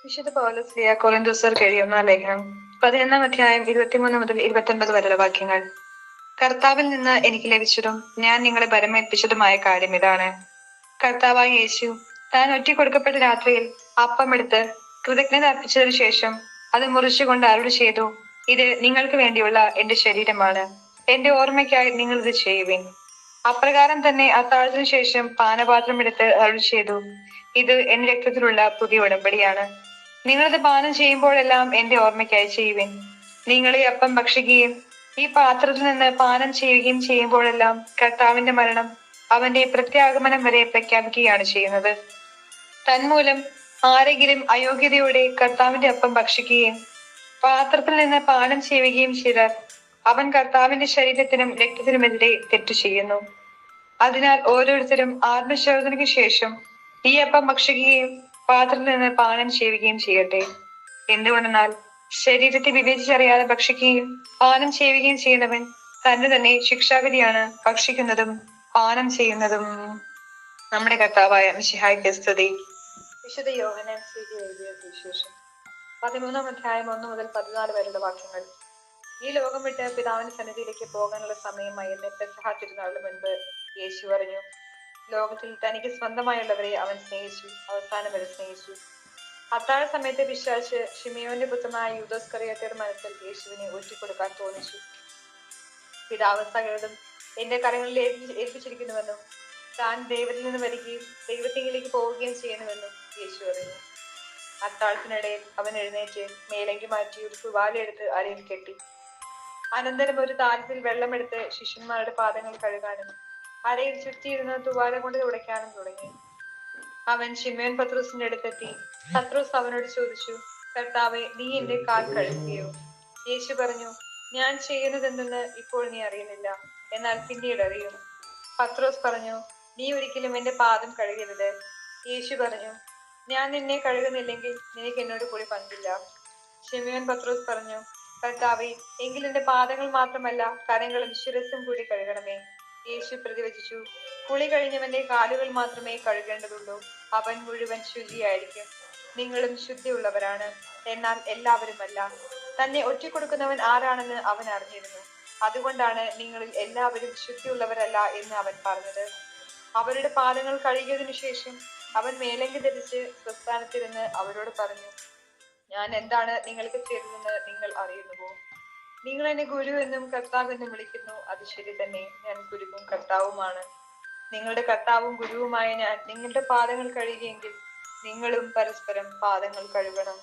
വിശുദ്ധ പൗലോസ് കൊറിന്തോസ്യർക്ക് എഴുതിയ ഒന്നാം ലേഖനം 11 അധ്യായം 23 മുതൽ 29 വരെയുള്ള വാക്യങ്ങൾ. കർത്താവിൽ നിന്ന് എനിക്ക് ലഭിച്ചതും ഞാൻ നിങ്ങളെ ഭരമേൽപ്പിച്ചതുമായ കാര്യം ഇതാണ്. കർത്താവായ യേശു താൻ ഒറ്റിക്കൊടുക്കപ്പെട്ട രാത്രിയിൽ അപ്പമെടുത്ത് കൃതജ്ഞത അർപ്പിച്ചതിനു ശേഷം അത് മുറിച്ചുകൊണ്ട് അരുളി ചെയ്തു, ഇത് നിങ്ങൾക്ക് വേണ്ടിയുള്ള എന്റെ ശരീരമാണ്, എന്റെ ഓർമ്മയ്ക്കായി നിങ്ങൾ ഇത് ചെയ്യുവിൻ. അപ്രകാരം തന്നെ അത്താഴത്തിനു ശേഷം പാനപാത്രം എടുത്ത് അരുളി ചെയ്തു, ഇത് എന്റെ രക്തത്തിലുള്ള പുതിയ ഉടമ്പടിയാണ്. നിങ്ങളിത് പാനം ചെയ്യുമ്പോഴെല്ലാം എന്റെ ഓർമ്മയ്ക്കായി ചെയ്യുവിൻ. നിങ്ങൾ ഈ അപ്പം ഭക്ഷിക്കുകയും ഈ പാത്രത്തിൽ നിന്ന് പാനം ചെയ്യുകയും ചെയ്യുമ്പോഴെല്ലാം കർത്താവിന്റെ മരണം അവന്റെ പ്രത്യാഗമനം വരെ പ്രഖ്യാപിക്കുകയാണ് ചെയ്യുന്നത്. തന്മൂലം ആരെങ്കിലും അയോഗ്യതയോടെ കർത്താവിന്റെ അപ്പം ഭക്ഷിക്കുകയും പാത്രത്തിൽ നിന്ന് പാനം ചെയ്യുകയും ചെയ്താൽ അവൻ കർത്താവിന്റെ ശരീരത്തിനും രക്തത്തിനുമെതിരെ തെറ്റു ചെയ്യുന്നു. അതിനാൽ ഓരോരുത്തരും ആത്മശോധനയ്ക്ക് ശേഷം ഈ അപ്പം ഭക്ഷിക്കുകയും പാത്രത്തിൽ നിന്ന് പാനം ചെയ്യുകയും ചെയ്യട്ടെ. എന്തുകൊണ്ടെന്നാൽ ശരീരത്തെ വിവേചിച്ചറിയാതെ ഭക്ഷിക്കുകയും പാനം ചെയ്യുകയും ചെയ്യുന്നവൻ തന്നെ തന്നെ ശിക്ഷാവിധിയാണ് ഭക്ഷിക്കുന്നതും പാനം ചെയ്യുന്നതും. നമ്മുടെ കർത്താവായ മിശിഹായ്ക്ക് സ്തുതി. വിശുദ്ധ യോഹന്നാൻ എഴുതിയ സുവിശേഷം 13 അധ്യായം 1 മുതൽ 14 വരെയുള്ള വാക്യങ്ങൾ. ഈ ലോകം വിട്ട് പിതാവിന്റെ സന്നിധിയിലേക്ക് പോകാനുള്ള സമയമായി എന്ന് പെസഹ തിരുനാളിന് മുൻപ് യേശു പറഞ്ഞു. ലോകത്തിൽ തനിക്ക് സ്വന്തമായുള്ളവരെ അവൻ സ്നേഹിച്ചു, അവസാനം വരെ സ്നേഹിച്ചു. അത്താഴ സമയത്തെ പിശാച് ശിമയോന്റെ പുത്രനായ യൂദാസ്കറിയോത്തയുടെ മനസ്സിൽ യേശുവിനെ ഒറ്റിക്കൊടുക്കാൻ തോന്നിച്ചു. പിതാവ് സകലതും എന്റെ കരങ്ങളിൽ ഏൽപ്പിച്ചിരിക്കുന്നുവെന്നും താൻ ദൈവത്തിൽ നിന്ന് വരികയും ദൈവത്തിലേക്ക് പോവുകയും ചെയ്യുന്നുവെന്നും യേശു അറിഞ്ഞു. അത്താഴത്തിനിടയിൽ അവൻ എഴുന്നേറ്റ് മേലങ്കി മാറ്റി ഒരു തുവാലെടുത്ത് അരയിൽ കെട്ടി. അനന്തരം ഒരു താലത്തിൽ വെള്ളമെടുത്ത് ശിഷ്യന്മാരുടെ പാദങ്ങൾ കഴുകാനും അരയിൽ ചുറ്റിയിരുന്ന തുവാല കൊണ്ട് തുടയ്ക്കാനും തുടങ്ങി. അവൻ ശിമയോൻ പത്രോസിന്റെ അടുത്തെത്തി. പത്രോസ് അവനോട് ചോദിച്ചു, കർത്താവേ, നീ എന്റെ കാൽ കഴുകുകയോ? യേശു പറഞ്ഞു, ഞാൻ ചെയ്യുന്നതെന്തെന്ന് ഇപ്പോൾ നീ അറിയുന്നില്ല, എന്നാൽ പിന്നീട് അറിയും. പത്രോസ് പറഞ്ഞു, നീ ഒരിക്കലും എന്റെ പാദം കഴുകരുത്. യേശു പറഞ്ഞു, ഞാൻ നിന്നെ കഴുകുന്നില്ലെങ്കിൽ നിനക്ക് എന്നോട് കൂടി പങ്കില്ല. ശിമയോൻ പത്രോസ് പറഞ്ഞു, കർത്താവേ, എങ്കിൽ എന്റെ പാദങ്ങൾ മാത്രമല്ല കരങ്ങളും ശിരസും കൂടി കഴുകണമേ. യേശു പ്രതിവചിച്ചു, കുളി കഴിഞ്ഞവന്റെ കാലുകൾ മാത്രമേ കഴുകേണ്ടതുള്ളൂ, അവൻ മുഴുവൻ ശുചിയായിരിക്കും. നിങ്ങളും ശുദ്ധിയുള്ളവരാണ്, എന്നാൽ എല്ലാവരുമല്ല. തന്നെ ഒറ്റിക്കൊടുക്കുന്നവൻ ആരാണെന്ന് അവൻ അറിഞ്ഞിരുന്നു. അതുകൊണ്ടാണ് നിങ്ങളിൽ എല്ലാവരും ശുദ്ധിയുള്ളവരല്ല എന്ന് അവൻ പറഞ്ഞത്. അവരുടെ പാദങ്ങൾ കഴുകിയതിനു ശേഷം അവൻ മേലങ്കി ധരിച്ച് സ്വസ്ഥാനത്തിരുന്ന് അവരോട് പറഞ്ഞു, ഞാൻ എന്താണ് നിങ്ങൾക്ക് ചെയ്തതെന്ന് നിങ്ങൾ അറിയുന്നുവോ? നിങ്ങൾ എന്നെ ഗുരു എന്നും കർത്താവ് എന്നും വിളിക്കുന്നു. അത് ശരി തന്നെ, ഞാൻ ഗുരുവും കർത്താവുമാണ്. നിങ്ങളുടെ കർത്താവും ഗുരുവുമായ ഞാൻ നിങ്ങളുടെ പാദങ്ങൾ കഴുകിയെങ്കിൽ നിങ്ങളും പരസ്പരം പാദങ്ങൾ കഴുകണം.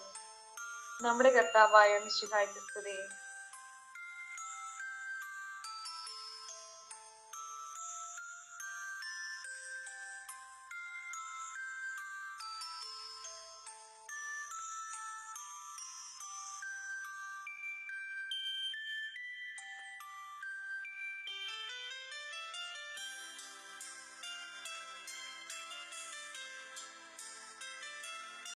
നമ്മുടെ കർത്താവായ മിശിഹായ്ക്ക് സ്തുതി.